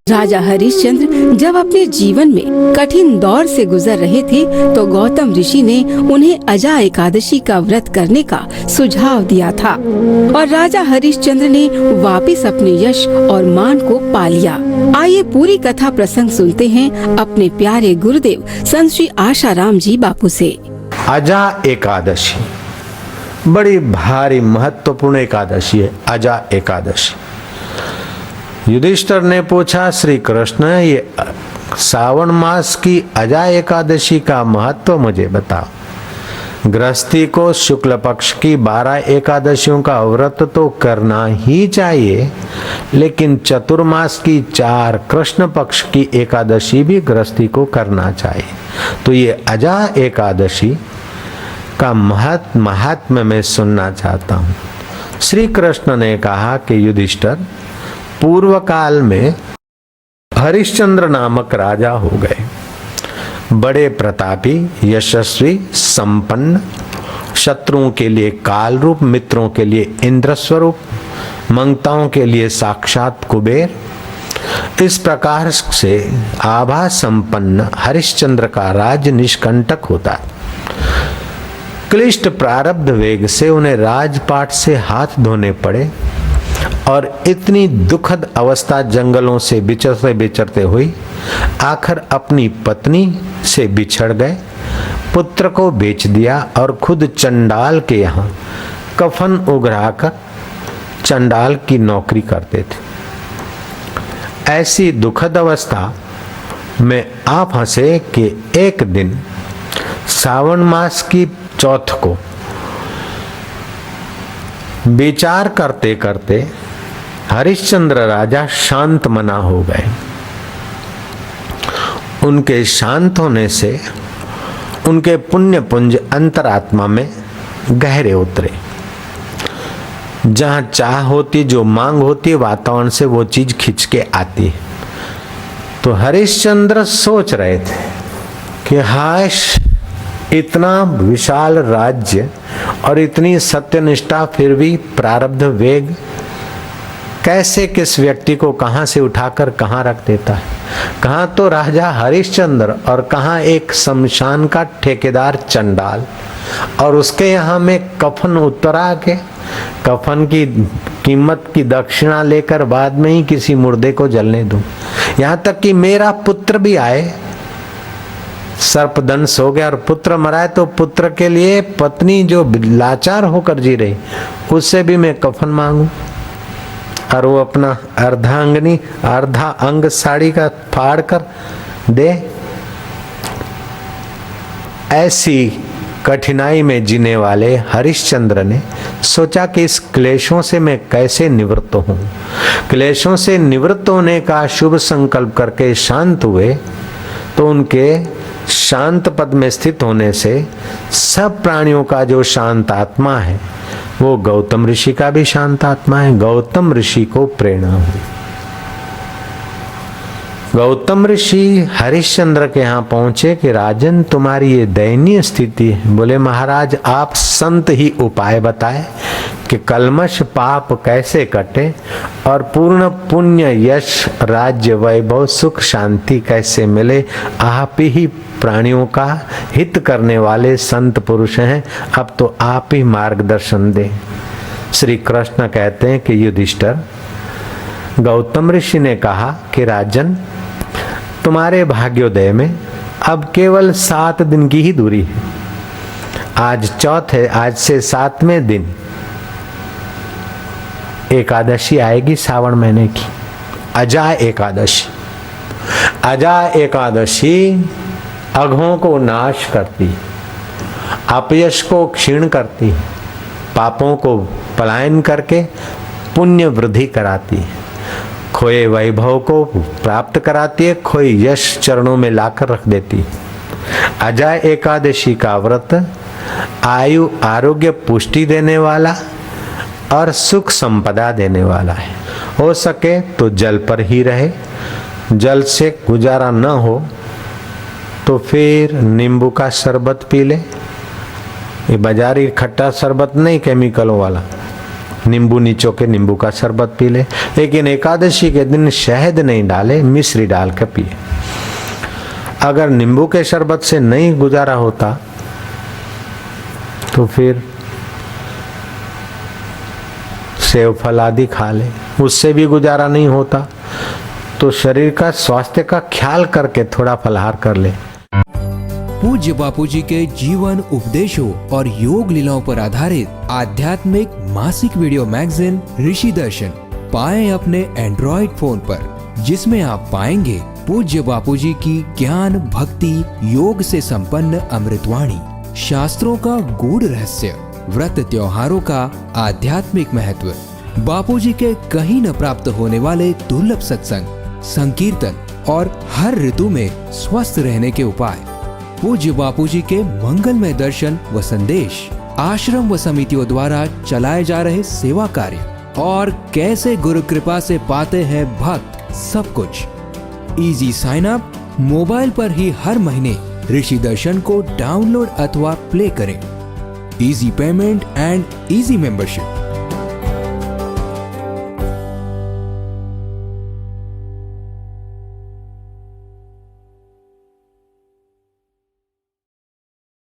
राजा हरिश्चंद्र जब अपने जीवन में कठिन दौर से गुजर रहे थे तो गौतम ऋषि ने उन्हें अजा एकादशी का व्रत करने का सुझाव दिया था और राजा हरिश्चंद्र ने वापस अपने यश और मान को पा लिया। आइए पूरी कथा प्रसंग सुनते हैं अपने प्यारे गुरुदेव संत श्री आशाराम जी बापू से। अजा एकादशी बड़ी भारी महत्वपूर्ण एकादशी है। अजा एकादशी। युधिष्ठिर ने पूछा, श्री कृष्ण, ये सावन मास की अजा एकादशी का महत्व मुझे बताओ। गृहस्थी को शुक्ल पक्ष की 12 एकादशियों का व्रत तो करना ही चाहिए, लेकिन चतुर्मास की 4 कृष्ण पक्ष की एकादशी भी गृहस्थी को करना चाहिए। तो ये अजा एकादशी का महात्म्य मैं सुनना चाहता हूँ। श्री कृष्ण ने कहा कि युधिष्ठिर, पूर्व काल में हरिश्चंद्र नामक राजा हो गए, बड़े प्रतापी, यशस्वी, संपन्न, शत्रुओं के लिए काल रूप, मित्रों के लिए इंद्र स्वरूप, मंगताओं के लिए साक्षात कुबेर। इस प्रकार से आभा संपन्न हरिश्चंद्र का राज्य निष्कंटक होता। क्लिष्ट प्रारब्ध वेग से उन्हें राजपाट से हाथ धोने पड़े और इतनी दुखद अवस्था जंगलों से बिचरते बिचरते हुई आखिर अपनी पत्नी से बिछड़ गए, पुत्र को बेच दिया और खुद चंडाल के यहाँ कफन उघराकर चंडाल की नौकरी करते थे। ऐसी दुखद अवस्था में आप हंसे कि एक दिन सावन मास की चौथ को विचार करते करते हरिश्चंद्र राजा शांत मना हो गए। उनके शांत होने से उनके पुण्य पुंज अंतरात्मा में गहरे उतरे। जहां चाह होती, जो मांग होती, वातावरण से वो चीज खिंच के आती है। तो हरिश्चंद्र सोच रहे थे कि हाश, इतना विशाल राज्य और इतनी सत्यनिष्ठा, फिर भी प्रारब्ध वेग कैसे किस व्यक्ति को कहां से उठाकर कहां रख देता है। कहां तो राजा हरिश्चंद्र और कहां एक शमशान का ठेकेदार चंडाल, और उसके यहाँ में कफन उतरा के कफन की कीमत की दक्षिणा लेकर बाद में ही किसी मुर्दे को जलने दूं। यहाँ तक कि मेरा पुत्र भी आए, सर्पदंश हो गया और पुत्र मरा है, तो पुत्र के लिए पत्नी जो लाचार होकर जी रही, उससे भी मैं कफन मांगू और वो अपना अर्धांगनी अर्धा अंग साड़ी का फाड़ कर दे। ऐसी कठिनाई में जीने वाले हरिश्चंद्र ने सोचा कि इस क्लेशों से मैं कैसे निवृत्त हूं। क्लेशों से निवृत्त होने का शुभ संकल्प करके शांत हुए तो उनके शांत पद में स्थित होने से सब प्राणियों का जो शांत आत्मा है वो गौतम ऋषि का भी शांत आत्मा है। गौतम ऋषि को प्रेरणा हुई। गौतम ऋषि हरिश्चंद्र के यहाँ पहुंचे कि राजन, तुम्हारी ये दयनीय स्थिति है। बोले, महाराज, आप संत ही उपाय बताए कि कल्मश पाप कैसे कटे और पूर्ण पुण्य, यश, राज्य, वैभव, सुख, शांति कैसे मिले। आप ही प्राणियों का हित करने वाले संत पुरुष हैं, अब तो आप ही मार्गदर्शन दें। श्री कृष्ण कहते हैं कि युधिष्ठिर, गौतम ऋषि ने कहा कि राजन, तुम्हारे भाग्योदय में अब केवल 7 दिन की ही दूरी है। आज चौथ है, आज से 7वें दिन एकादशी आएगी सावन महीने की, अजा एकादशी। अजा एकादशी अघों को नाश करती, अपयश को क्षीण करती, पापों को पलायन करके पुण्य वृद्धि कराती, खोए वैभव को प्राप्त कराती है, खोए यश चरणों में लाकर रख देती। अजा एकादशी का व्रत आयु, आरोग्य, पुष्टि देने वाला और सुख संपदा देने वाला है। हो सके तो जल पर ही रहे, जल से गुजारा न हो तो फिर नींबू का शरबत पी ले। ये बाजारी खट्टा शरबत नहीं, केमिकलों वाला, नींबू निचो के नींबू का शरबत पी ले, लेकिन एकादशी के दिन शहद नहीं डाले, मिश्री डाल के पिए। अगर नींबू के शरबत से नहीं गुजारा होता तो फिर सेव फल आदि खा ले, उससे भी गुजारा नहीं होता तो शरीर का स्वास्थ्य का ख्याल करके थोड़ा फलाहार कर ले। पूज्य बापूजी के जीवन उपदेशों और योग लीलाओं पर आधारित आध्यात्मिक मासिक वीडियो मैगजीन ऋषि दर्शन पाएं अपने एंड्रॉइड फोन पर, जिसमें आप पाएंगे पूज्य बापूजी की ज्ञान भक्ति योग से संपन्न अमृतवाणी, शास्त्रों का गूढ़ रहस्य, व्रत त्योहारों का आध्यात्मिक महत्व, बापूजी के कहीं न प्राप्त होने वाले दुर्लभ सत्संग, संकीर्तन और हर ऋतु में स्वस्थ रहने के उपाय, पूज्य बापूजी के मंगलमय दर्शन व संदेश, आश्रम व समितियों द्वारा चलाए जा रहे सेवा कार्य और कैसे गुरु कृपा से पाते हैं भक्त, सब कुछ। इजी साइन अप, मोबाइल पर ही हर महीने ऋषि दर्शन को डाउनलोड अथवा प्ले करें। Easy payment and easy membership.